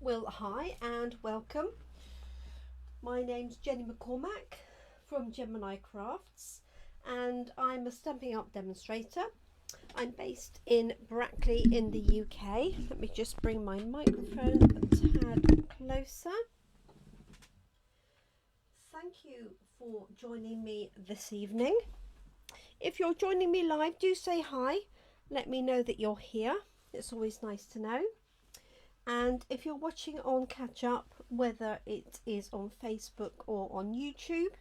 Well, hi and welcome. My name's Jenny McCormack from Jemini Crafts and I'm a Stampin' Up demonstrator. I'm based in Brackley in the UK. Let me just bring my microphone a tad closer. Thank you for joining me this evening. If you're joining me live, do say hi. Let me know that you're here. It's always nice to know. And if you're watching on catch up, whether it is on Facebook or on YouTube,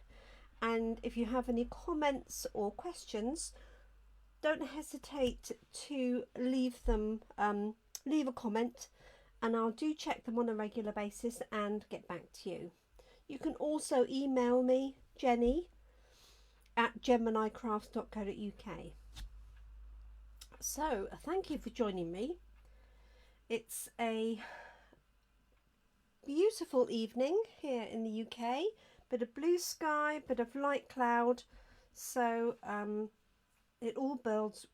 and if you have any comments or questions, don't hesitate to leave them, leave a comment, and I'll do check them on a regular basis and get back to you. You can also email me, Jenny at jeminicrafts.co.uk. So thank you for joining me. It's a beautiful evening here in the UK, bit of blue sky, bit of light cloud, so it all bodes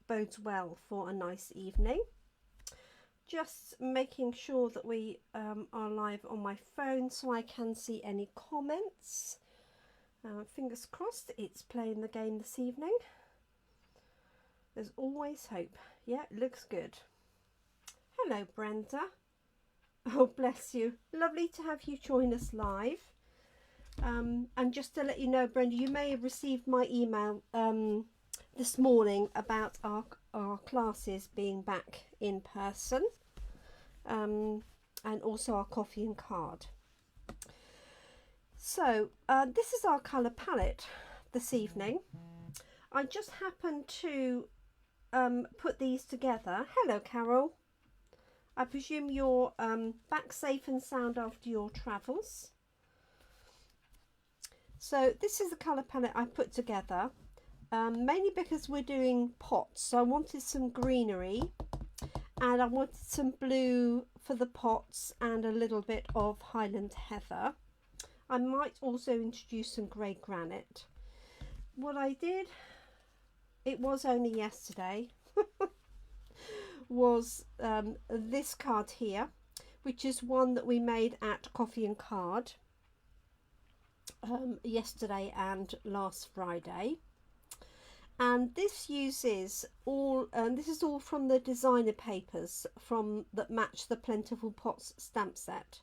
well for a nice evening. Just making sure that we are live on my phone so I can see any comments. Fingers crossed it's playing the game this evening. There's always hope. Yeah, it looks good. Hello Brenda. Oh bless you. Lovely to have you join us live. And just to let you know, Brenda, you may have received my email this morning about our classes being back in person, and also our coffee and card. So this is our colour palette this evening. I just happened to put these together. Hello Carol. I presume you're back safe and sound after your travels. So this is the colour palette I put together, mainly because we're doing pots. So I wanted some greenery and I wanted some blue for the pots and a little bit of Highland Heather. I might also introduce some grey granite. What I did, it was only yesterday, was this card here, which is one that we made at Coffee and Card yesterday and last Friday, and this uses all this is all from the designer papers that match the Plentiful Pots stamp set.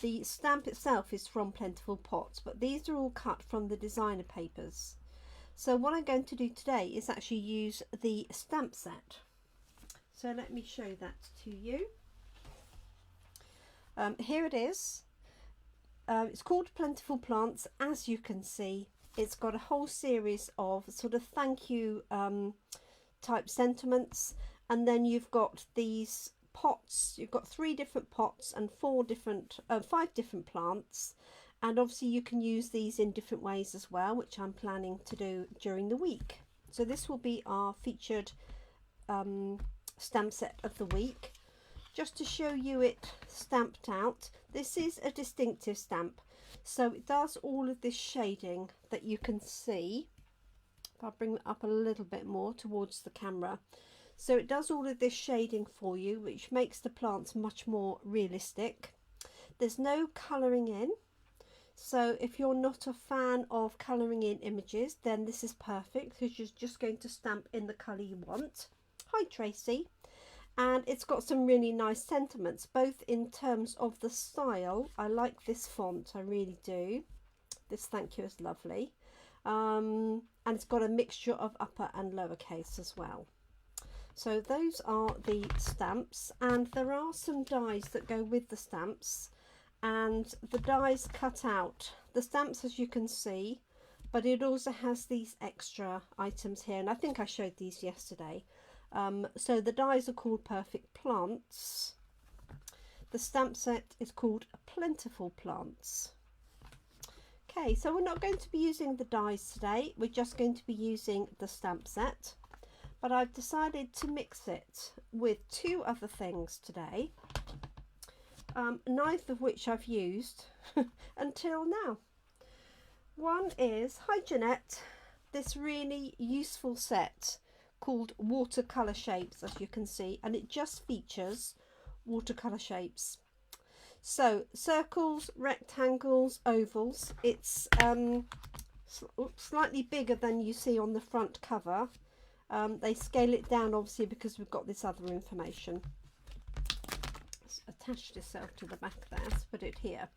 The stamp itself is from Plentiful Pots, but these are all cut from the designer papers. So what I'm going to do today is actually use the stamp set. So let me show that to you. Here it is. It's called Plentiful Plants. As you can see, it's got a whole series of sort of thank you type sentiments, and then you've got these pots. You've got 3 different pots and 5 different plants, and obviously you can use these in different ways as well, which I'm planning to do during the week. So this will be our featured stamp set of the week. Just to show you it stamped out, this is a distinctive stamp, so it does all of this shading that you can see. If I bring it up a little bit more towards the camera, so it does all of this shading for you, which makes the plants much more realistic. There's no colouring in, so if you're not a fan of colouring in images, then this is perfect because you're just going to stamp in the colour you want. Hi Tracy. And it's got some really nice sentiments, both in terms of the style. I like this font, I really do. This thank you is lovely. And it's got a mixture of upper and lowercase as well. So those are the stamps, and there are some dies that go with the stamps, and the dies cut out the stamps, as you can see, but it also has these extra items here, and I think I showed these yesterday. So the dies are called Perfect Plants. The stamp set is called Plentiful Plants. Okay, so we're not going to be using the dies today, we're just going to be using the stamp set, but I've decided to mix it with 2 other things today, neither of which I've used until now. One is, hi Jeanette, this really useful set called Watercolor Shapes, as you can see, and it just features watercolor shapes. So circles, rectangles, ovals. It's slightly bigger than you see on the front cover. They scale it down obviously because we've got this other information. It's attached itself to the back there. Let's put it here.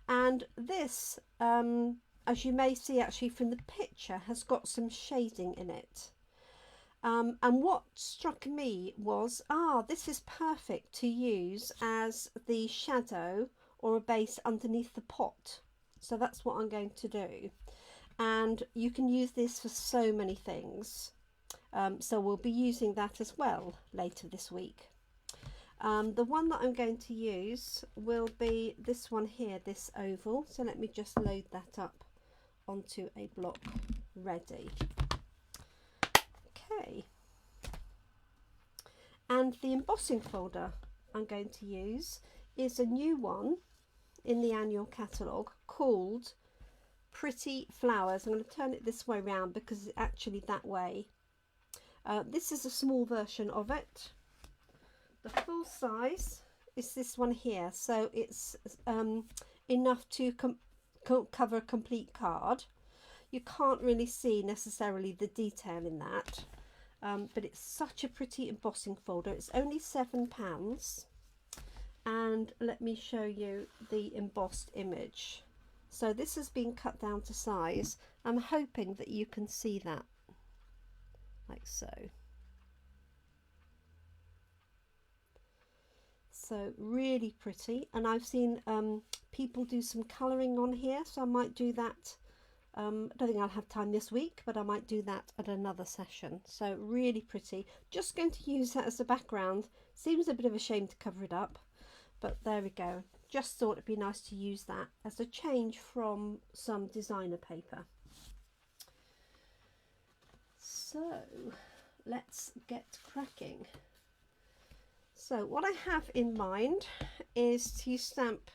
And this, as you may see actually from the picture, has got some shading in it. And what struck me was, this is perfect to use as the shadow or a base underneath the pot. So that's what I'm going to do. And you can use this for so many things. So we'll be using that as well later this week. The one that I'm going to use will be this one here, this oval. So let me just load that up onto a block ready. Okay. And the embossing folder I'm going to use is a new one in the annual catalogue called Pretty Flowers. I'm going to turn it this way round because it's actually that way. This is a small version of it. The full size is this one here, so it's enough to cover a complete card. You can't really see necessarily the detail in that, but it's such a pretty embossing folder. It's only £7, and let me show you the embossed image. So this has been cut down to size. I'm hoping that you can see that, like so. So really pretty, and I've seen people do some colouring on here, so I might do that. I don't think I'll have time this week, but I might do that at another session. So really pretty. Just going to use that as a background. Seems a bit of a shame to cover it up, but there we go. Just thought it'd be nice to use that as a change from some designer paper. So let's get cracking. So what I have in mind is to stamp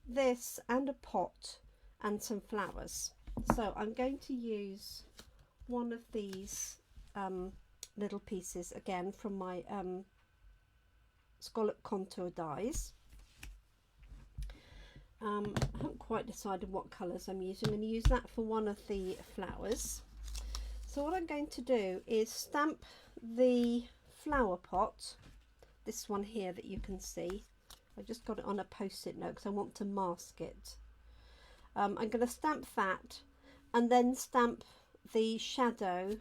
this and a pot and some flowers. So I'm going to use one of these little pieces again from my scallop contour dies. I haven't quite decided what colours I'm using. I'm going to use that for one of the flowers. So what I'm going to do is stamp the flower pot, this one here that you can see. I just got it on a post-it note because I want to mask it. I'm going to stamp that and then stamp the shadow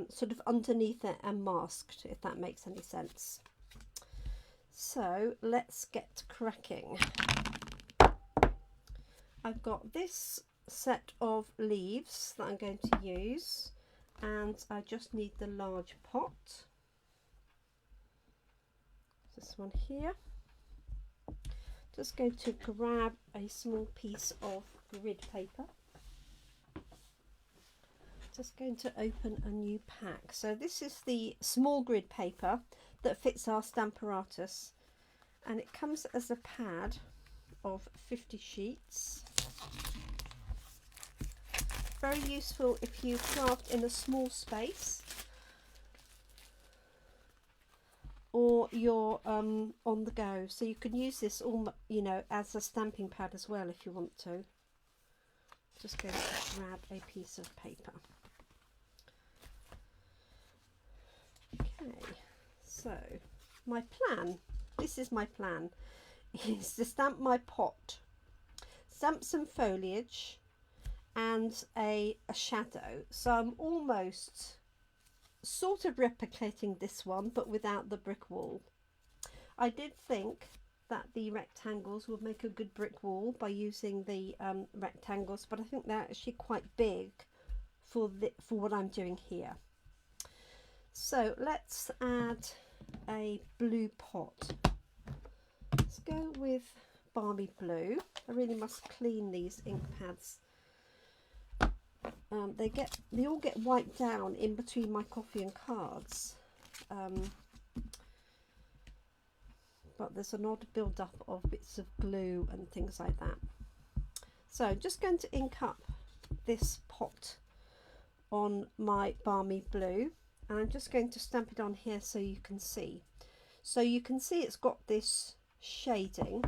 sort of underneath it and masked, if that makes any sense. So let's get cracking. I've got this set of leaves that I'm going to use, and I just need the large pot. This one here. Just going to grab a small piece of grid paper. Just going to open a new pack. So this is the small grid paper that fits our Stamparatus, and it comes as a pad of 50 sheets. Very useful if you craft in a small space, or you're on the go, so you can use this all, you know, as a stamping pad as well if you want to. Just going to grab a piece of paper. Okay, so my plan, this is my plan, is to stamp my pot, stamp some foliage and a shadow. So I'm almost sort of replicating this one but without the brick wall. I did think that the rectangles would make a good brick wall by using the rectangles, but I think they're actually quite big for what I'm doing here. So let's add a blue pot. Let's go with Balmy Blue. I really must clean these ink pads. They all get wiped down in between my coffee and cards, but there's an odd build up of bits of glue and things like that. So just going to ink up this pot on my Balmy Blue, and I'm just going to stamp it on here so you can see. So you can see it's got this shading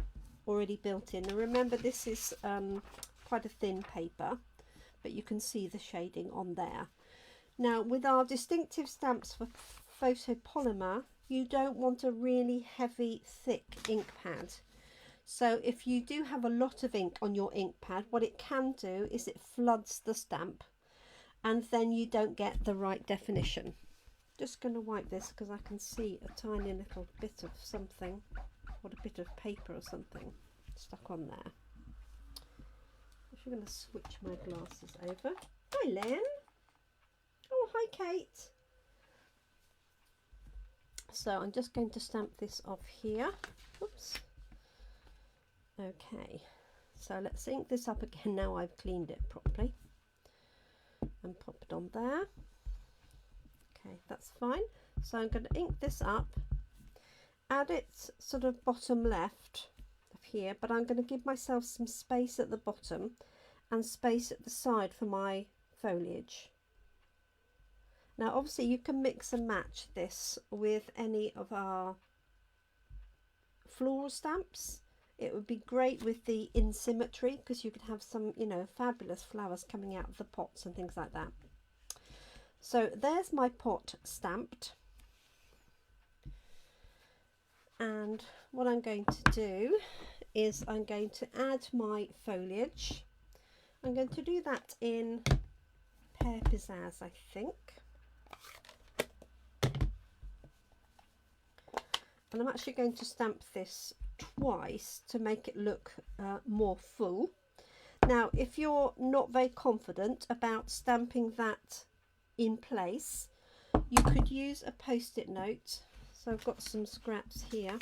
already built in. And remember, this is quite a thin paper, but you can see the shading on there. Now, with our distinctive stamps for photopolymer, you don't want a really heavy, thick ink pad. So if you do have a lot of ink on your ink pad, what it can do is it floods the stamp, and then you don't get the right definition. Just going to wipe this because I can see a tiny little bit of something, or a bit of paper or something stuck on there. I'm going to switch my glasses over. Hi, Len. Oh, hi, Kate. So I'm just going to stamp this off here. Oops. Okay, so let's ink this up again now I've cleaned it properly, and pop it on there. Okay, that's fine. So I'm going to ink this up, add it sort of bottom left of here, but I'm going to give myself some space at the bottom and space at the side for my foliage. Now obviously you can mix and match this with any of our floral stamps. It would be great with the in symmetry, because you could have some, you know, fabulous flowers coming out of the pots and things like that. So there's my pot stamped. And what I'm going to do is I'm going to add my foliage. I'm going to do that in Pear Pizzazz, I think. And I'm actually going to stamp this twice to make it look more full. Now, if you're not very confident about stamping that in place, you could use a post-it note. So I've got some scraps here,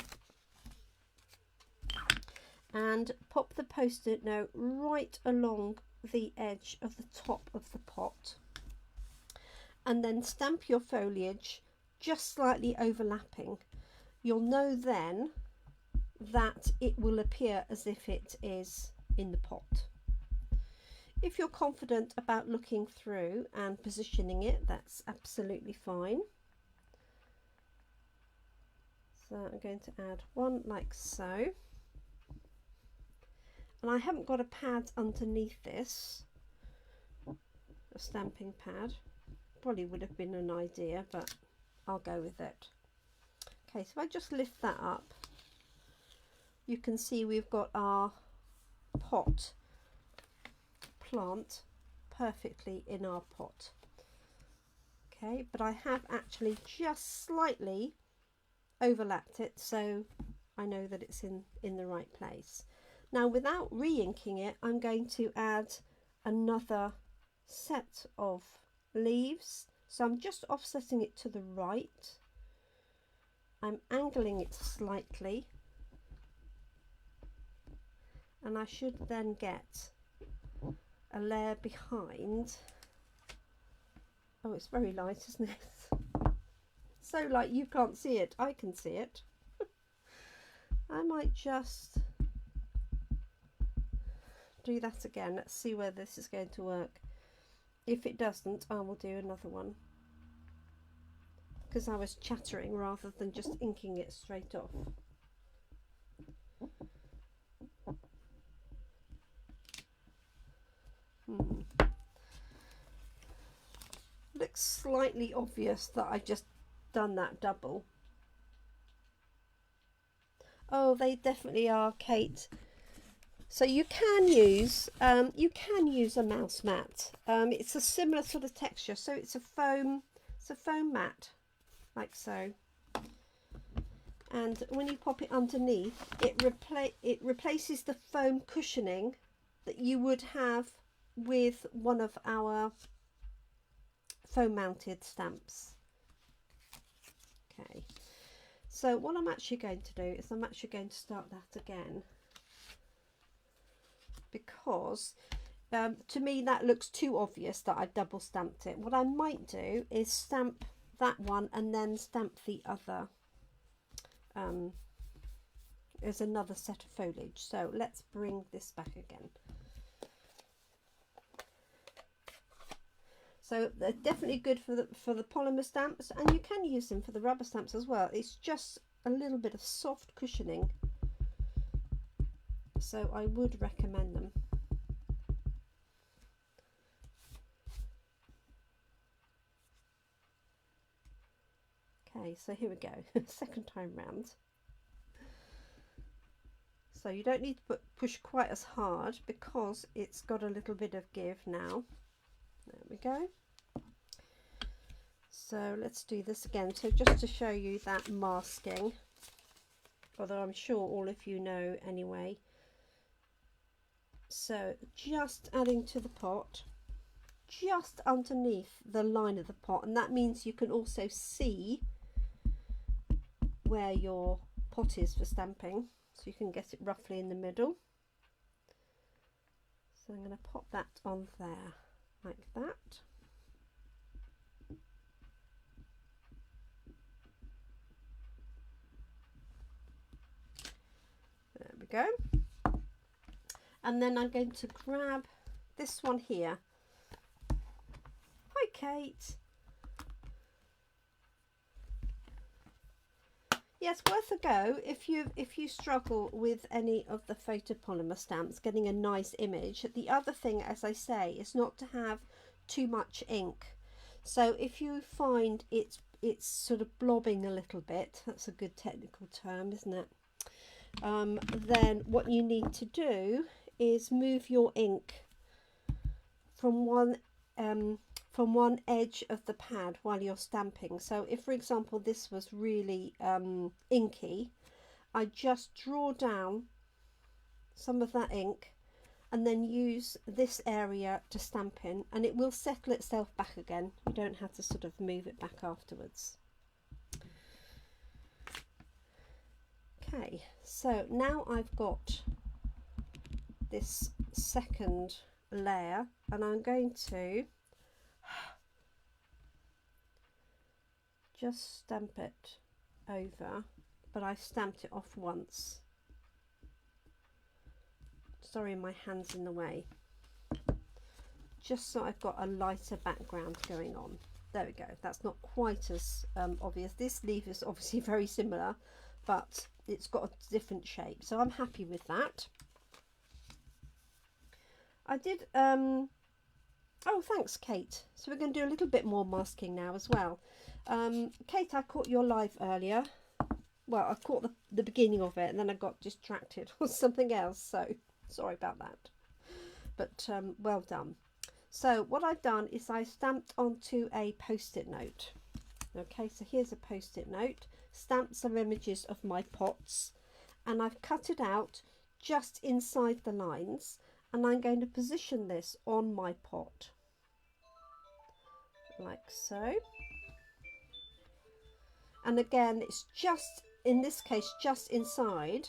and pop the post-it note right along the edge of the top of the pot, and then stamp your foliage just slightly overlapping. You'll know then that it will appear as if it is in the pot. If you're confident about looking through and positioning it, that's absolutely fine. So I'm going to add one like so. And I haven't got a pad underneath this, a stamping pad. Probably would have been an idea, but I'll go with it. Okay, so if I just lift that up, you can see we've got our pot plant perfectly in our pot. Okay, but I have actually just slightly overlapped it, so I know that it's in the right place. Now, without re-inking it, I'm going to add another set of leaves. So I'm just offsetting it to the right. I'm angling it slightly, and I should then get a layer behind. Oh, it's very light, isn't it? So light you can't see it. I can see it. I might just do that again. Let's see whether this is going to work. If it doesn't, I will do another one, because I was chattering rather than just inking it straight off. Looks slightly obvious that I've just done that double. Oh, they definitely are, Kate. So you can use a mouse mat. It's a similar sort of texture, so it's a foam mat, like so. And when you pop it underneath, it replaces the foam cushioning that you would have with one of our foam mounted stamps. Okay, so what I'm actually going to do is I'm actually going to start that again, because to me that looks too obvious that I double stamped it. What I might do is stamp that one and then stamp the other. There's another set of foliage, so let's bring this back again. So they're definitely good for the polymer stamps, and you can use them for the rubber stamps as well. It's just a little bit of soft cushioning so I would recommend them. Okay, so here we go. Second time round. So you don't need to push quite as hard because it's got a little bit of give now. There we go. So let's do this again. So just to show you that masking, although I'm sure all of you know anyway. So just adding to the pot, just underneath the line of the pot, and that means you can also see where your pot is for stamping, so you can get it roughly in the middle. So I'm going to pop that on there like that. There we go. And then I'm going to grab this one here. Hi Kate. Yes, worth a go if you struggle with any of the photopolymer stamps, getting a nice image. The other thing, as I say, is not to have too much ink. So if you find it's sort of blobbing a little bit, that's a good technical term, isn't it? Then what you need to do is move your ink from one edge of the pad while you're stamping. So if, for example, this was really inky, I just draw down some of that ink and then use this area to stamp in, and it will settle itself back again. You don't have to sort of move it back afterwards. Okay, so now I've got this second layer, and I'm going to just stamp it over, but I stamped it off once. Sorry, my hand's in the way. Just so I've got a lighter background going on. There we go. That's not quite as obvious. This leaf is obviously very similar, but it's got a different shape, so I'm happy with that. I did oh, thanks Kate. So we're going to do a little bit more masking now as well. Kate, I caught your live earlier. Well, I caught the beginning of it and then I got distracted with something else, so sorry about that, but well done. So what I've done is I stamped onto a post-it note. Okay, so here's a post-it note, stamped some images of my pots, and I've cut it out just inside the lines, and I'm going to position this on my pot like so. And again, it's just, in this case, just inside,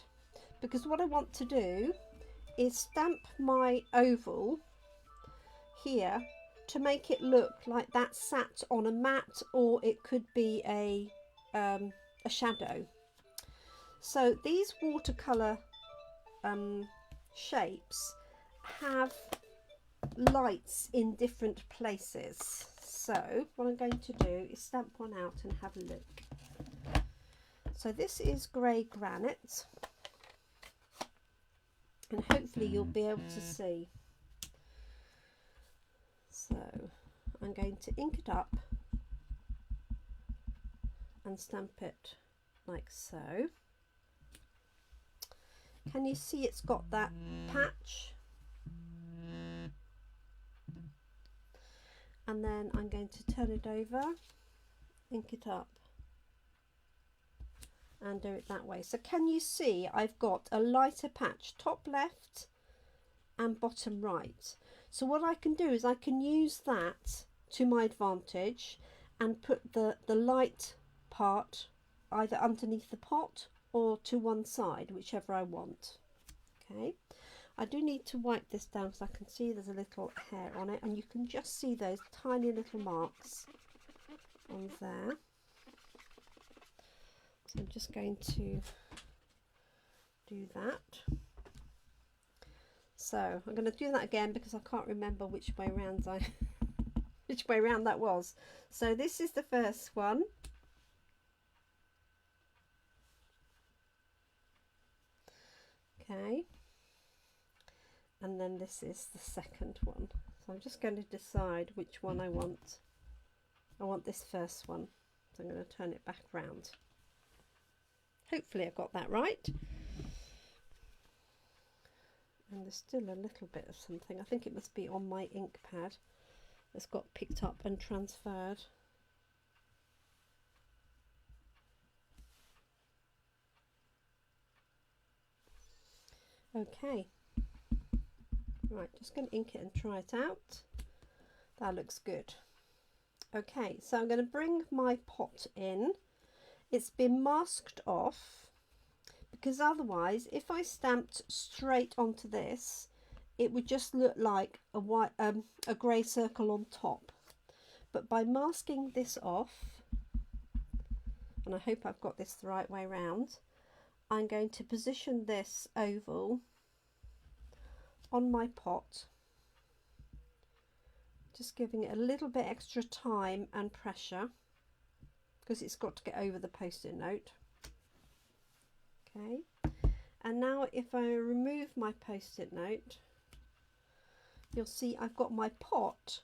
because what I want to do is stamp my oval here to make it look like that sat on a mat, or it could be a shadow. So these watercolor shapes have lights in different places. So what I'm going to do is stamp one out and have a look. So this is grey granite, and hopefully you'll be able to see. So I'm going to ink it up and stamp it like so. Can you see it's got that patch? And then I'm going to turn it over, ink it up, and do it that way. So can you see I've got a lighter patch top left and bottom right. So what I can do is I can use that to my advantage and put the light part either underneath the pot or to one side, whichever I want. Okay, I do need to wipe this down because I can see there's a little hair on it, and you can just see those tiny little marks on there. So I'm just going to do that. So I'm going to do that again because I can't remember which way round which way round that was. So this is the first one. Okay. and then this is the second one. So I'm just going to decide which one I want. I want this first one, so I'm going to turn it back round. Hopefully I got that right. And there's still a little bit of something. I think it must be on my ink pad that's got picked up and transferred. Okay, right, just going to ink it and try it out. That looks good. Okay, so I'm going to bring my pot in. It's been masked off because otherwise if I stamped straight onto this it would just look like a white a grey circle on top. But by masking this off, and I hope I've got this the right way round, I'm going to position this oval on my pot, just giving it a little bit extra time and pressure because it's got to get over the post-it note. Okay, and now if I remove my post-it note, you'll see I've got my pot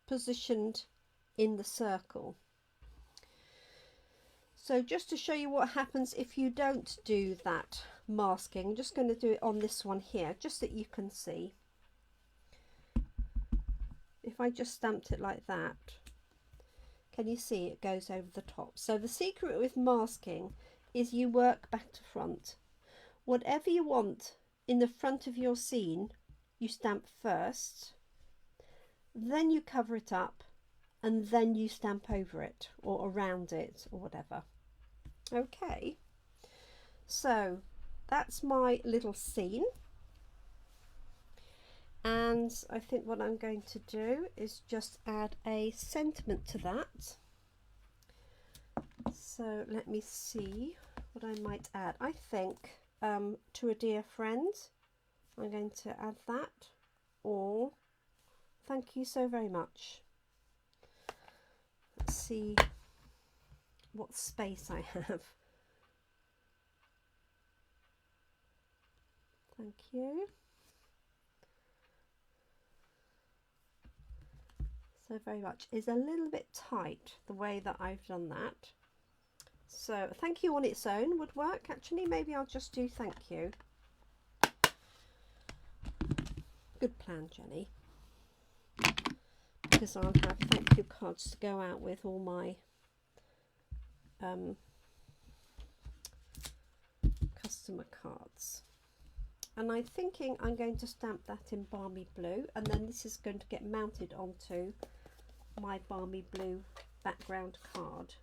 positioned in the circle. So just to show you what happens if you don't do that masking, I'm just going to do it on this one here, just that you can see. If I just stamped it like that, can you see it goes over the top? So the secret with masking is you work back to front. Whatever you want in the front of your scene, you stamp first, then you cover it up, and then you stamp over it or around it or whatever. Okay, so that's my little scene, and I think what I'm going to do is just add a sentiment to that. So let me see what I might add. I think to a dear friend, I'm going to add that, or thank you so very much. Let's see what space I have. Thank you so very much. Is a little bit tight the way that I've done that. So thank you on its own would work. Actually, maybe I'll just do thank you. Good plan, Jenny. Because I'll have thank you cards to go out with all my customer cards. And I'm thinking I'm going to stamp that in Balmy Blue, and then this is going to get mounted onto my Balmy Blue background card.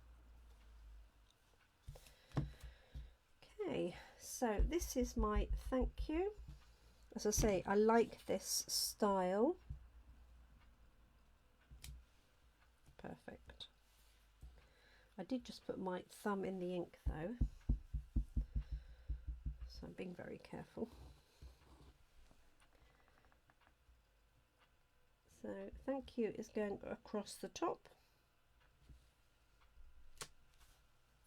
Okay, so this is my thank you. As I say, I like this style. Perfect. I did just put my thumb in the ink though, so I'm being very careful. So thank you is going across the top.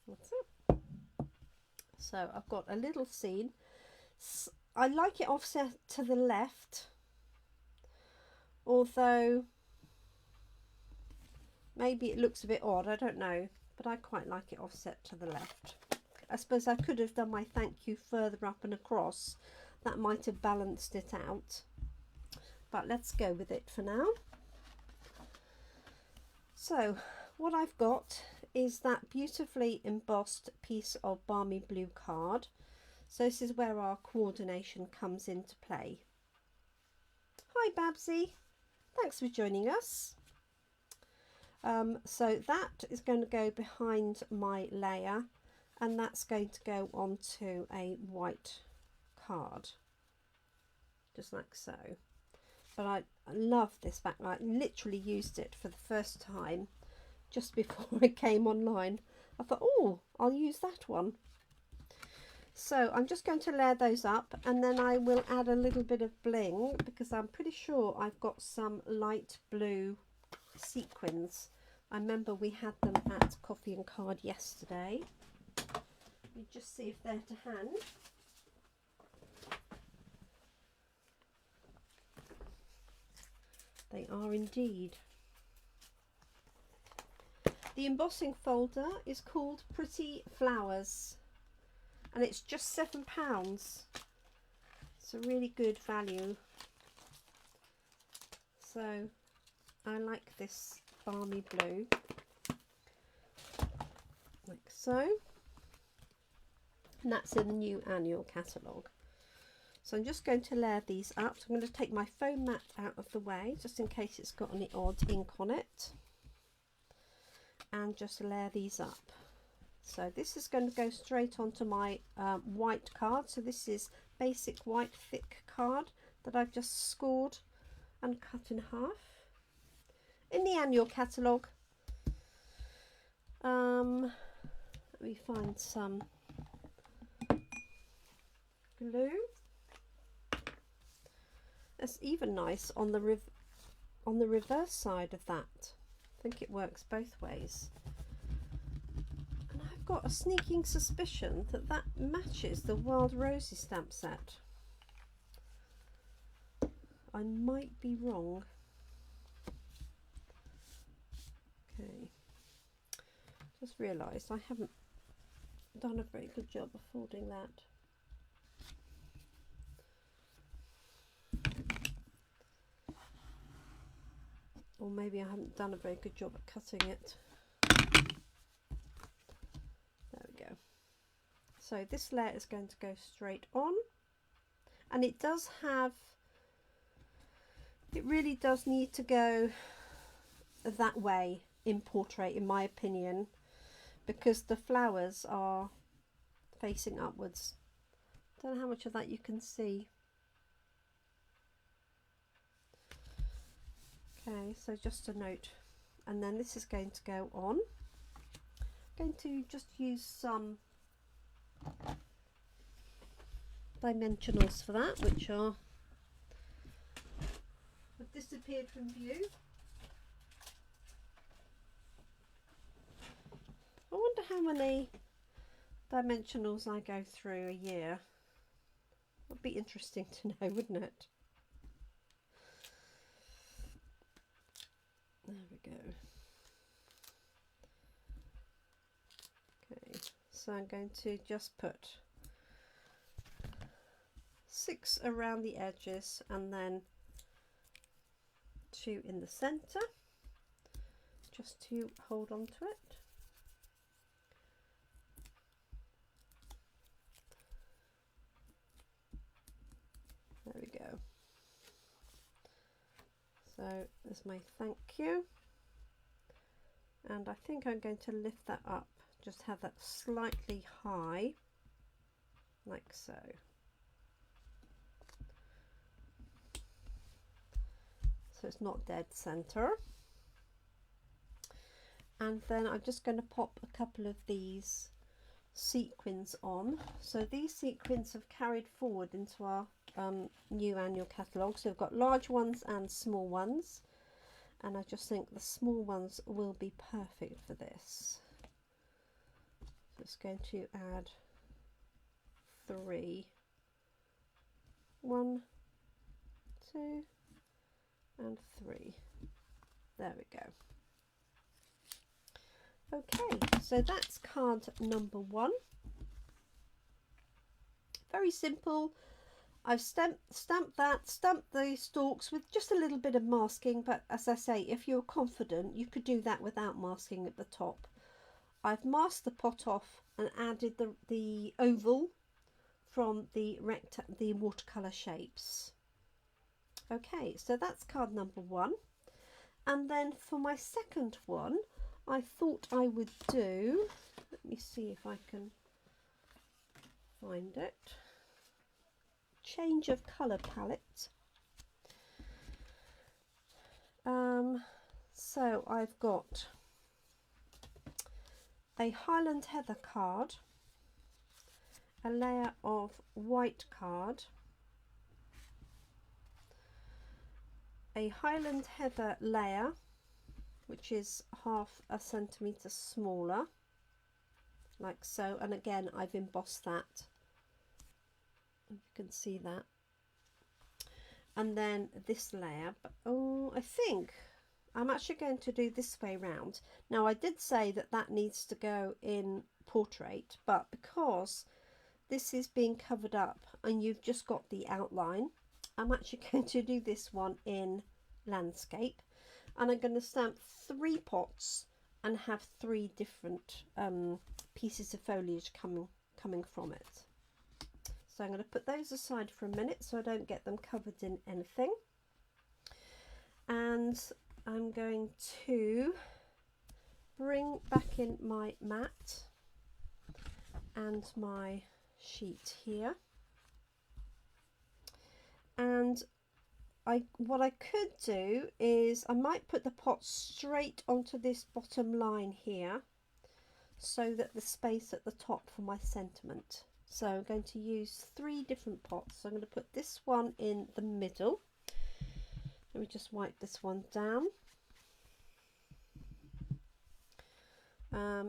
That's it. So I've got a little scene. I like it offset to the left, although maybe it looks a bit odd, I don't know, but I quite like it offset to the left. I suppose I could have done my thank you further up and across. That might have balanced it out, but let's go with it for now. So what I've got is that beautifully embossed piece of Balmy Blue card. So this is where our coordination comes into play. Hi Babsy, thanks for joining us. So that is going to go behind my layer, and that's going to go onto a white card, just like so. But I love this backlight. I literally used it for the first time just before I came online. I thought, oh, I'll use that one. So I'm just going to layer those up, and then I will add a little bit of bling because I'm pretty sure I've got some light blue sequins. I remember we had them at Coffee and Card yesterday. Let me just see if they're to hand. They are indeed. The embossing folder is called Pretty Flowers and it's just £7. It's a really good value. So I like this balmy blue, like so. And that's in the new annual catalogue. So I'm just going to layer these up. So I'm going to take my foam mat out of the way, just in case it's got any odd ink on it. And just layer these up. So this is going to go straight onto my white card. So this is basic white thick card that I've just scored and cut in half. In the annual catalogue, let me find some glue. It's even nice on the reverse side of that. I think it works both ways. And I've got a sneaking suspicion that that matches the Wild Roses stamp set. I might be wrong. Okay. Just realised I haven't done a very good job of folding that. Or maybe I haven't done a very good job at cutting it. There we go. So this layer is going to go straight on. And it does have, it really does need to go that way in portrait, in my opinion, because the flowers are facing upwards. Don't know how much of that you can see. Okay, so just a note, and then this is going to go on. I'm going to just use some dimensionals for that, which are have disappeared from view. I wonder how many dimensionals I go through a year. Would be interesting to know, wouldn't it? There we go. Okay, so I'm going to just put 6 around the edges and then 2 in the centre, just to hold on to it. There we go. So there's my thank you, and I think I'm going to lift that up, just have that slightly high, like so. So it's not dead center. And then I'm just going to pop a couple of these sequins on. So these sequins have carried forward into our new annual catalogue. So we've got large ones and small ones, and I just think the small ones will be perfect for this. Just going to add 3. 1, 2 and 3. There we go. Okay, so that's card number 1. Very simple. I've stamped the stalks with just a little bit of masking, but as I say, if you're confident, you could do that without masking at the top. I've masked the pot off and added the oval from the Watercolor Shapes. Okay, so that's card number 1. And then for my second one, I thought I would do, let me see if I can find it, change of colour palette. So I've got a Highland Heather card, a layer of white card, a Highland Heather layer, which is ½ a centimetre smaller, like so, and again I've embossed that, if you can see that, and then this layer. But oh, I think I'm actually going to do this way round. Now I did say that that needs to go in portrait, but because this is being covered up and you've just got the outline, I'm actually going to do this one in landscape, and I'm going to stamp 3 pots and have 3 different pieces of foliage coming from it. So I'm going to put those aside for a minute so I don't get them covered in anything, and I'm going to bring back in my mat and my sheet here, and what I could do is I might put the pot straight onto this bottom line here so that the space at the top for my sentiment. So I'm going to use 3 different pots. So I'm going to put this one in the middle. Let me just wipe this one down.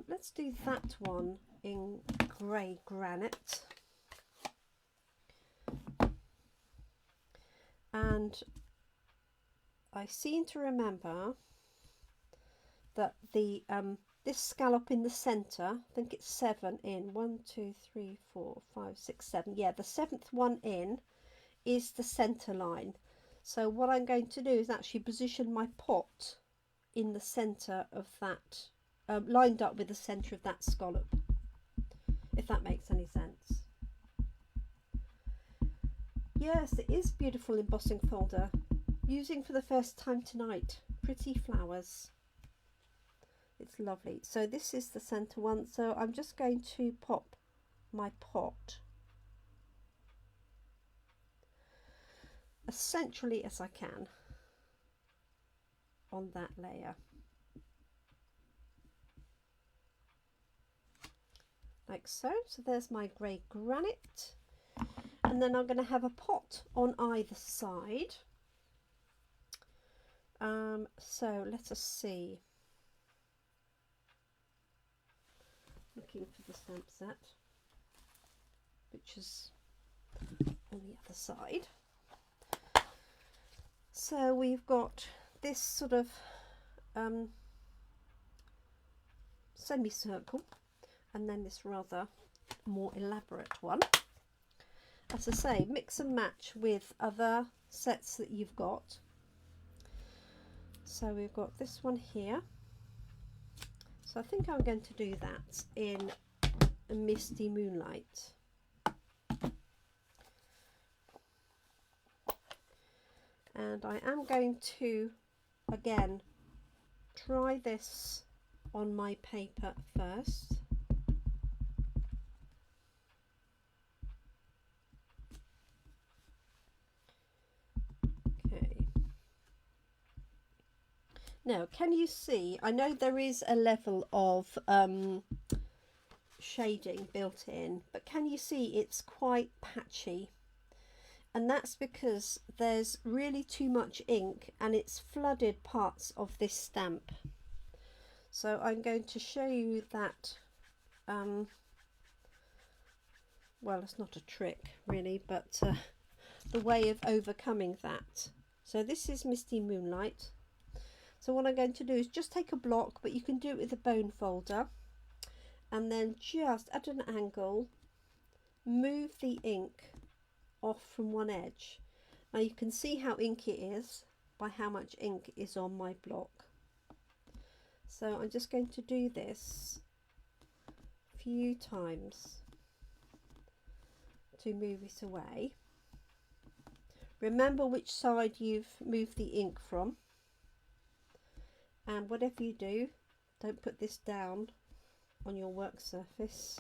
Let's do that one in grey granite. And I seem to remember that the this scallop in the centre, I think it's 7 in, 1, 2, 3, 4, 5, 6, 7. Yeah, the 7th one in is the centre line. So what I'm going to do is actually position my pot in the centre of that, lined up with the centre of that scallop, if that makes any sense. Yes, it is beautiful embossing folder. Using for the first time tonight. Pretty flowers. It's lovely. So this is the centre one. So I'm just going to pop my pot as centrally as I can on that layer. Like so. So there's my grey granite. And then I'm going to have a pot on either side. So let us see. Looking for the stamp set, which is on the other side. So we've got this sort of semicircle, and then this rather more elaborate one. As I say, mix and match with other sets that you've got. So we've got this one here. So I think I'm going to do that in a misty moonlight. And I am going to, again, try this on my paper first. Now, can you see, I know there is a level of shading built in, but can you see it's quite patchy? And that's because there's really too much ink and it's flooded parts of this stamp. So I'm going to show you that, well, it's not a trick really, but the way of overcoming that. So this is Misty Moonlight. So what I'm going to do is just take a block, but you can do it with a bone folder, and then just at an angle move the ink off from one edge. Now you can see how inky it is by how much ink is on my block. So I'm just going to do this a few times to move it away. Remember which side you've moved the ink from. And whatever you do, don't put this down on your work surface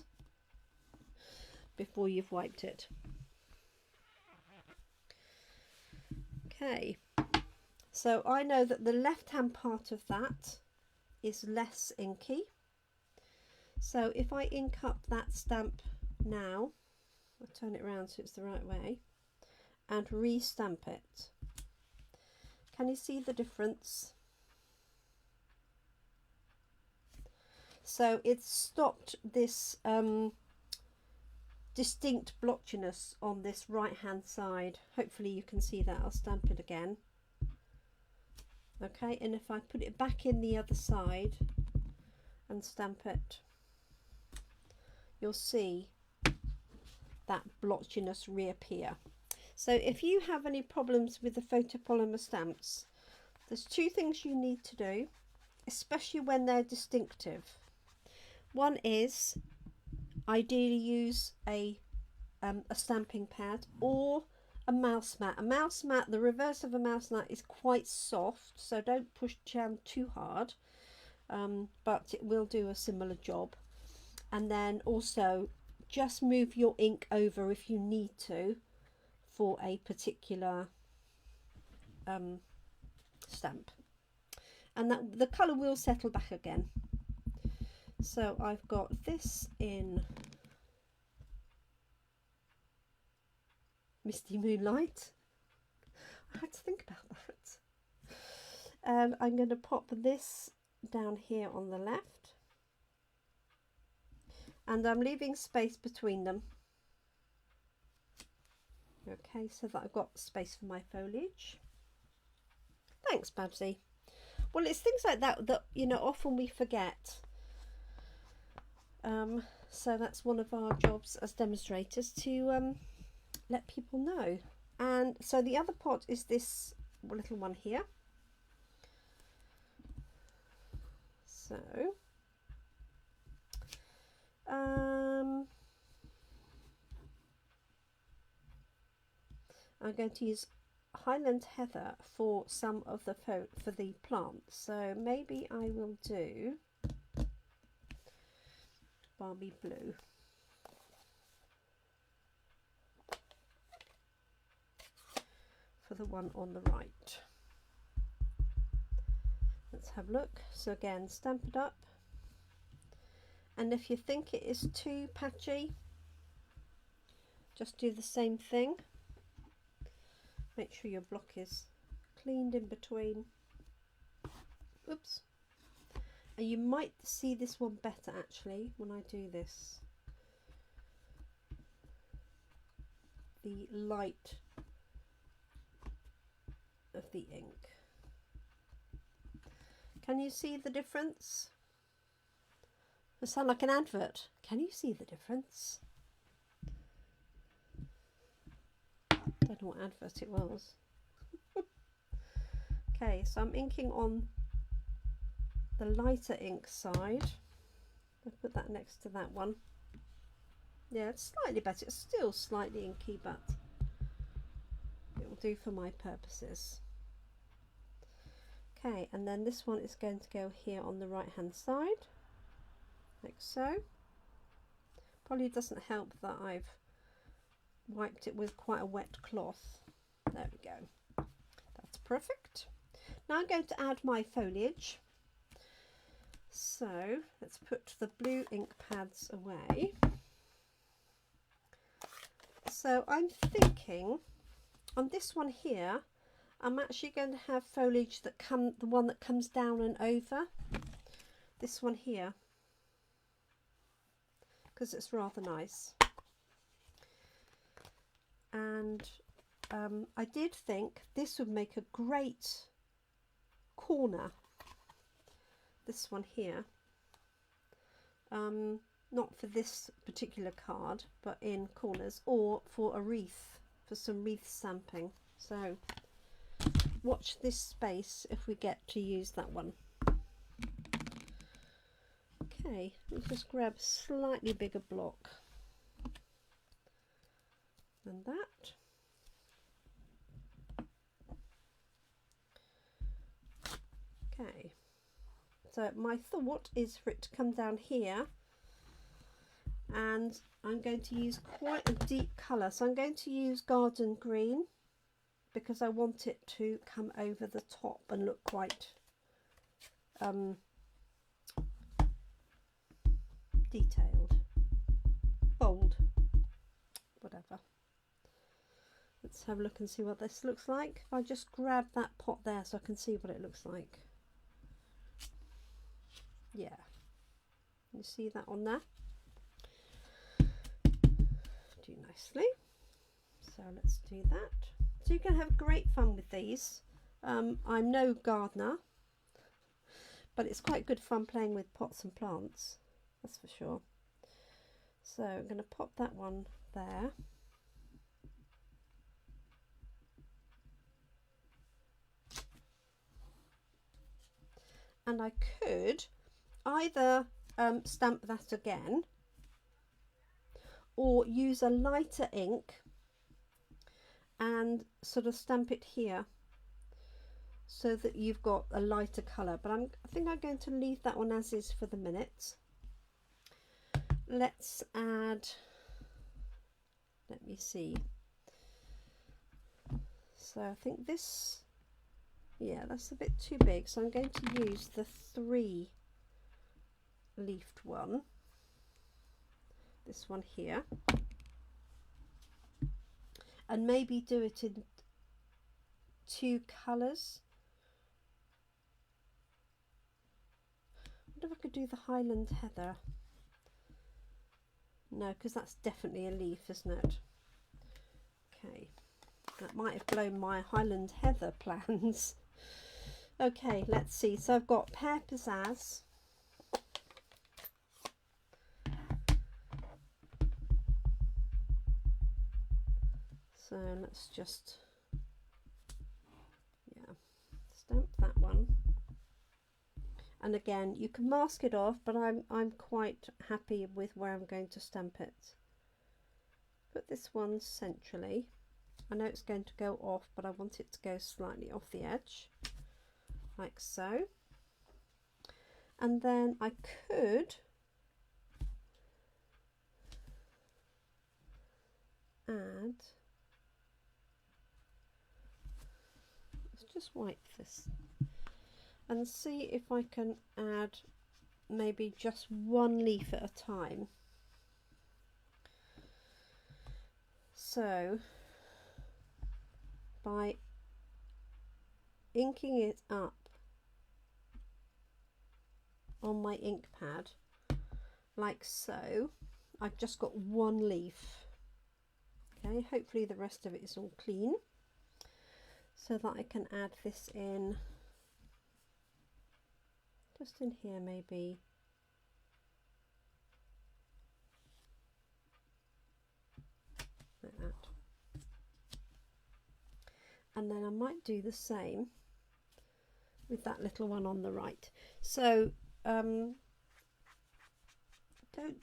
before you've wiped it. Okay, so I know that the left hand part of that is less inky. So if I ink up that stamp now, I'll turn it around so it's the right way, and re-stamp it. Can you see the difference? So it's stopped this distinct blotchiness on this right hand side. Hopefully you can see that. I'll stamp it again. Okay, and if I put it back in the other side and stamp it, you'll see that blotchiness reappear. So if you have any problems with the photopolymer stamps, there's two things you need to do, especially when they're distinctive. One is ideally use a stamping pad or a mouse mat. A mouse mat, the reverse of a mouse mat, is quite soft, so don't push down too hard, but it will do a similar job. And then also just move your ink over if you need to for a particular stamp, and that the colour will settle back again. So I've got this in Misty Moonlight. I had to think about that. And I'm going to pop this down here on the left, and I'm leaving space between them. Okay, so that I've got space for my foliage. Thanks, Babsy. Well, it's things like that that, you know, often we forget. So that's one of our jobs as demonstrators, to let people know. And so the other pot is this little one here. So I'm going to use Highland Heather for some of the for the plants. So maybe I will do Barbie Blue. For the one on the right. Let's have a look. So again, stamp it up, and if you think it is too patchy, just do the same thing. Make sure your block is cleaned in between. Oops. And you might see this one better actually when I do this. The light of the ink. Can you see the difference? I sound like an advert. Can you see the difference? Don't know what advert it was. Okay, so I'm inking on the lighter ink side. I'll put that next to that one. Yeah, it's slightly better. It's still slightly inky, but it will do for my purposes. Okay, and then this one is going to go here on the right hand side, like so. Probably doesn't help that I've wiped it with quite a wet cloth. There we go. That's perfect. Now I'm going to add my foliage. So let's put the blue ink pads away. So I'm thinking on this one here, I'm actually going to have foliage that the one that comes down and over. This one here, because it's rather nice. And I did think this would make a great corner. This one here. Not for this particular card, but in corners, or for a wreath, for some wreath stamping. So watch this space if we get to use that one. Okay, let's just grab a slightly bigger block than that. Okay, so my thought is for it to come down here, and I'm going to use quite a deep colour. So I'm going to use garden green because I want it to come over the top and look quite detailed, bold, whatever. Let's have a look and see what this looks like. If I just grab that pot there so I can see what it looks like. Yeah, you see that on there? do nicely. So let's do that. So you can have great fun with these. I'm no gardener, but it's quite good fun playing with pots and plants, that's for sure. So I'm going to pop that one there. And I could either stamp that again or use a lighter ink and sort of stamp it here so that you've got a lighter colour, but I think I'm going to leave that one as is for the minute. Let's add, let me see, so I think this, yeah, that's a bit too big, so I'm going to use the 3 leafed one, this one here, and maybe do it in 2 colours. I wonder if I could do the Highland Heather. No, because that's definitely a leaf, isn't it? Okay, that might have blown my Highland Heather plans. Okay, let's see. So I've got Pear Pizzazz. So let's just, yeah, stamp that one. And again, you can mask it off, but I'm quite happy with where I'm going to stamp it. Put this one centrally. I know it's going to go off, but I want it to go slightly off the edge, like so. And then I could add, let's just wipe this and see if I can add maybe just 1 leaf at a time. So by inking it up on my ink pad like so, I've just got 1 leaf. Okay, hopefully the rest of it is all clean so that I can add this in, just in here maybe. Like that. And then I might do the same with that little one on the right. So don't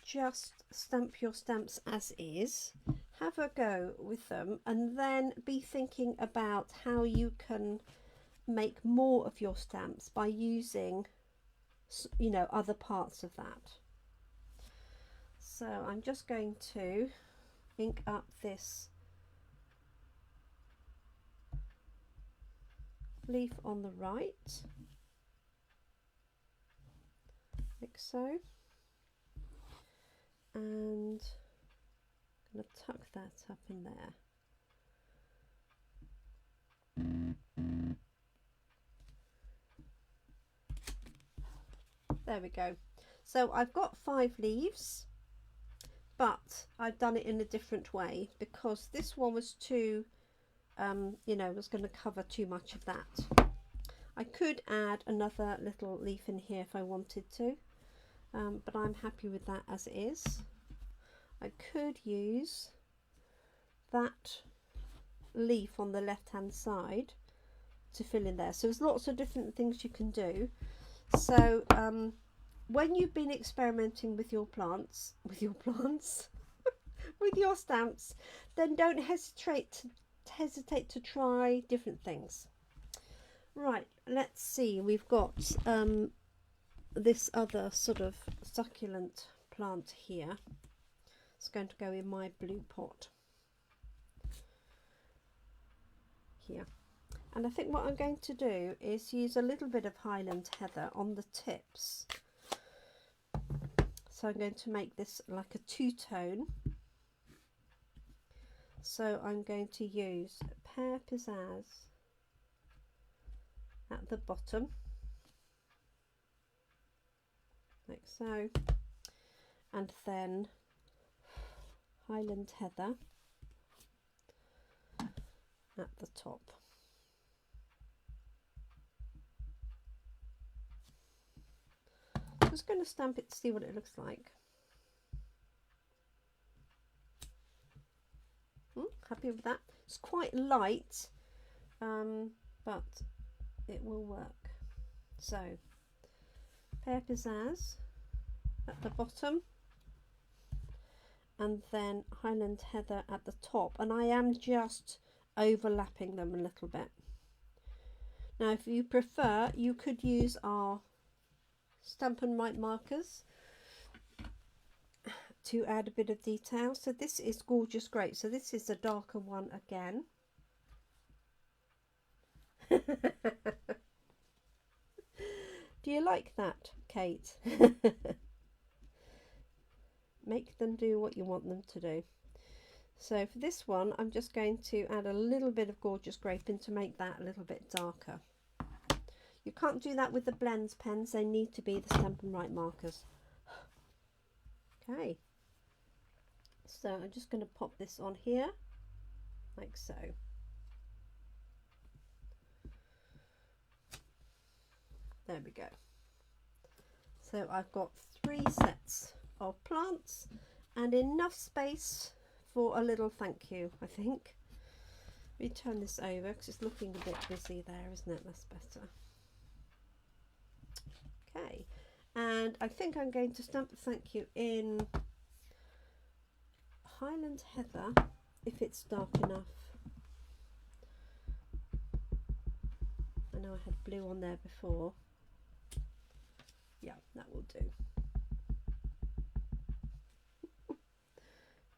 just stamp your stamps as is, have a go with them and then be thinking about how you can make more of your stamps by using, you know, other parts of that. So I'm just going to ink up this leaf on the right, like so, and I'm going to tuck that up in there. There we go. So I've got 5 leaves, but I've done it in a different way because this one was too, you know, was going to cover too much of that. I could add another little leaf in here if I wanted to, but I'm happy with that as it is. I could use that leaf on the left hand side to fill in there. So there's lots of different things you can do. So when you've been experimenting with your plants, with your stamps, then don't hesitate to try different things. Right, let's see, we've got this other sort of succulent plant here. It's going to go in my blue pot here. And I think what I'm going to do is use a little bit of Highland Heather on the tips. So I'm going to make this like a 2-tone. So I'm going to use Pear Pizzazz at the bottom, like so, and then Highland Heather at the top. I'm just going to stamp it to see what it looks like. Happy with that. It's quite light, but it will work. So, Pear Pizzazz at the bottom, and then Highland Heather at the top, and I am just overlapping them a little bit. Now, if you prefer, you could use our Stampin' Up markers to add a bit of detail. So this is Gorgeous Grape, so this is a darker one again. Do you like that, Kate? Make them do what you want them to do. So for this one, I'm just going to add a little bit of Gorgeous Grape in to make that a little bit darker. You can't do that with the blends pens, they need to be the Stampin' Up markers. Okay. So I'm just going to pop this on here, like so. There we go. So I've got 3 sets of plants and enough space for a little thank you, I think. Let me turn this over because it's looking a bit busy there, isn't it? That's better. Okay, and I think I'm going to stamp the thank you in Highland Heather, if it's dark enough. I know I had blue on there before. Yeah, that will do.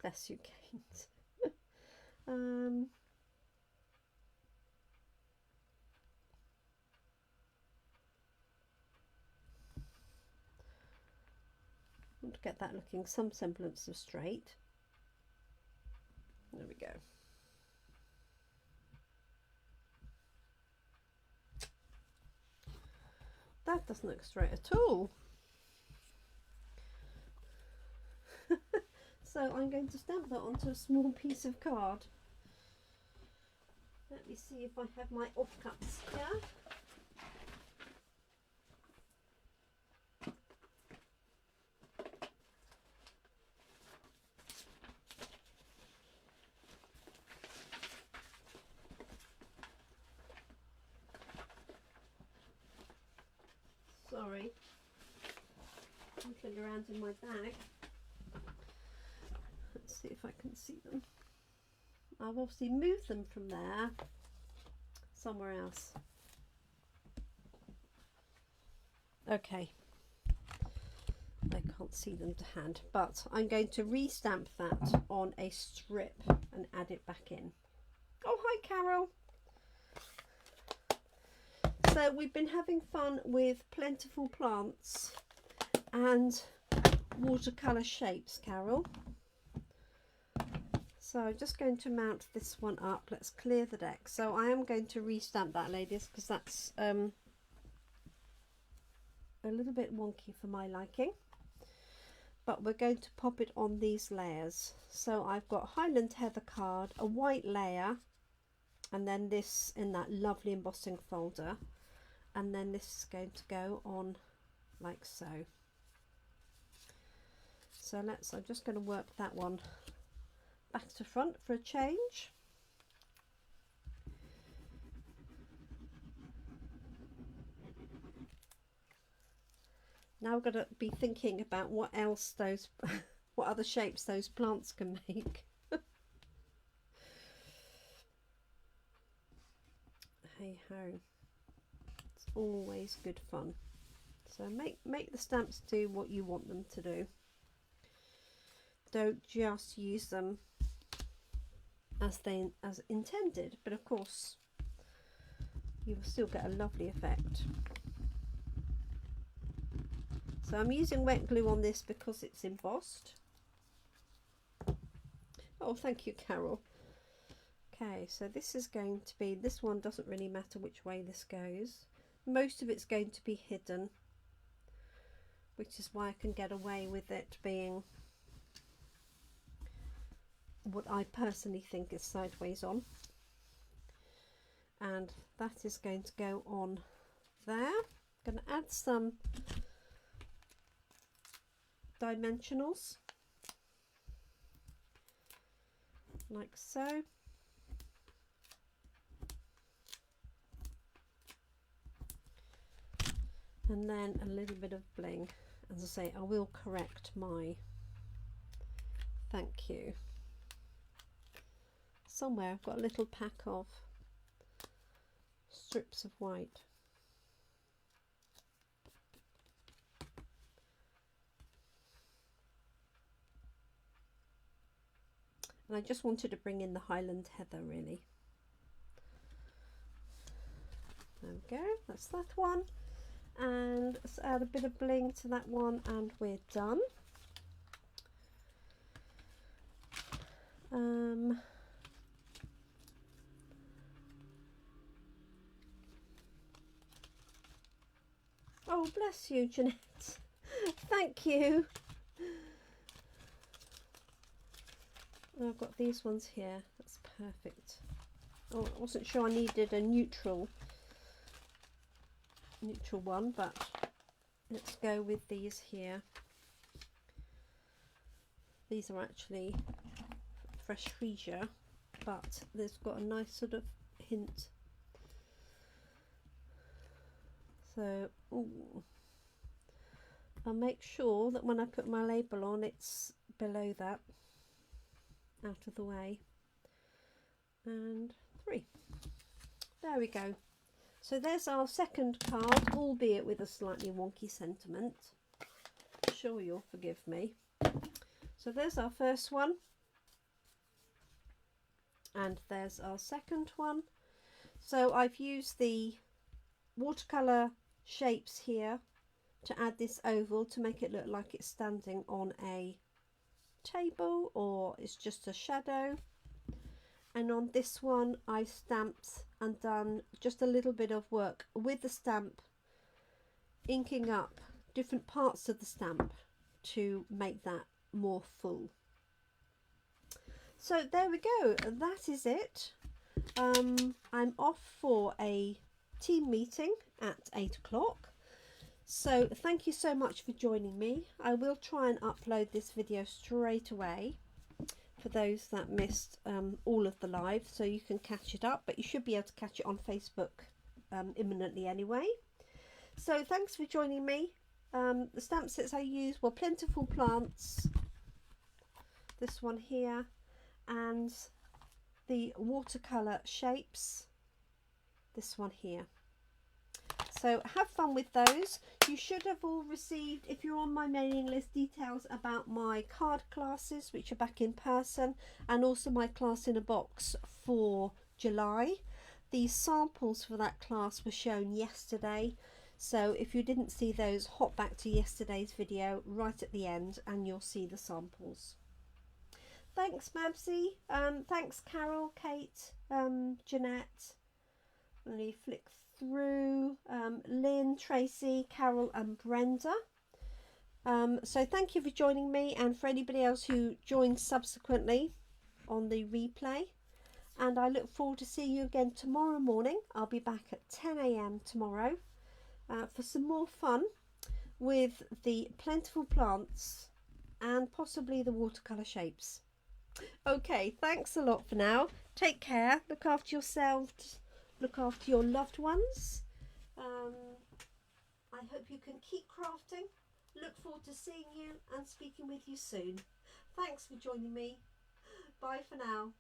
Bless you, Kate. Want to get that looking some semblance of straight. There we go. That doesn't look straight at all. So I'm going to stamp that onto a small piece of card. Let me see if I have my offcuts here. Sorry, I'm looking around in my bag. Let's see if I can see them. I've obviously moved them from there somewhere else. Okay, I can't see them to hand, but I'm going to re-stamp that on a strip and add it back in. Oh, hi Carol. So we've been having fun with Plentiful Plants and Watercolor Shapes, Carol. So I'm just going to mount this one up. Let's clear the deck. So I am going to re-stamp that, ladies, because that's a little bit wonky for my liking. But we're going to pop it on these layers. So I've got Highland Heather card, a white layer, and then this in that lovely embossing folder. And then this is going to go on like so. So I'm just going to work that one back to front for a change. Now we're going to be thinking about what else what other shapes those plants can make. Hey ho. Always good fun. So make the stamps do what you want them to do. Don't just use them as intended, but of course you will still get a lovely effect. So I'm using wet glue on this because it's embossed. Oh, thank you, Carol. Okay, so this is going to be, this one doesn't really matter which way this goes. Most of it's going to be hidden, which is why I can get away with it being what I personally think is sideways on, and that is going to go on there. I'm going to add some dimensionals like so. And then a little bit of bling. As I say, I will correct my thank you. Somewhere I've got a little pack of strips of white. And I just wanted to bring in the Highland Heather, really. There we go, that's that one. And let's add a bit of bling to that one, and we're done. Oh, bless you, Jeanette. Thank you. Oh, I've got these ones here. That's perfect. Oh, I wasn't sure I needed a neutral one, but let's go with these here. These are actually fresh freesia, but they've got a nice sort of hint. So I'll make sure that when I put my label on, it's below that, out of the way. And 3. There we go. So there's our second card, albeit with a slightly wonky sentiment. I'm sure you'll forgive me. So there's our first one. And there's our second one. So I've used the Watercolor Shapes here to add this oval to make it look like it's standing on a table or it's just a shadow. And on this one I stamped and done just a little bit of work with the stamp, inking up different parts of the stamp to make that more full. So there we go, that is it. I'm off for a team meeting at 8 o'clock. So thank you so much for joining me. I will try and upload this video straight away for those that missed all of the live, so you can catch it up, but you should be able to catch it on Facebook imminently anyway. So thanks for joining me. The stamp sets I used were Plentiful Plants, this one here, and the Watercolor Shapes, this one here. So have fun with those. You should have all received, if you're on my mailing list, details about my card classes, which are back in person, and also my class in a box for July. The samples for that class were shown yesterday, so if you didn't see those, hop back to yesterday's video right at the end and you'll see the samples. Thanks Mabsy, thanks Carol, Kate, Jeanette. Let me flick through, Lynn, Tracy, Carol and Brenda. So thank you for joining me, and for anybody else who joins subsequently on the replay, and I look forward to seeing you again tomorrow morning. I'll be back at 10 AM tomorrow for some more fun with the Plentiful Plants and possibly the Watercolor Shapes. Okay, thanks a lot for now. Take care, look after yourselves, look after your loved ones. I hope you can keep crafting. Look forward to seeing you and speaking with you soon. Thanks for joining me. Bye for now.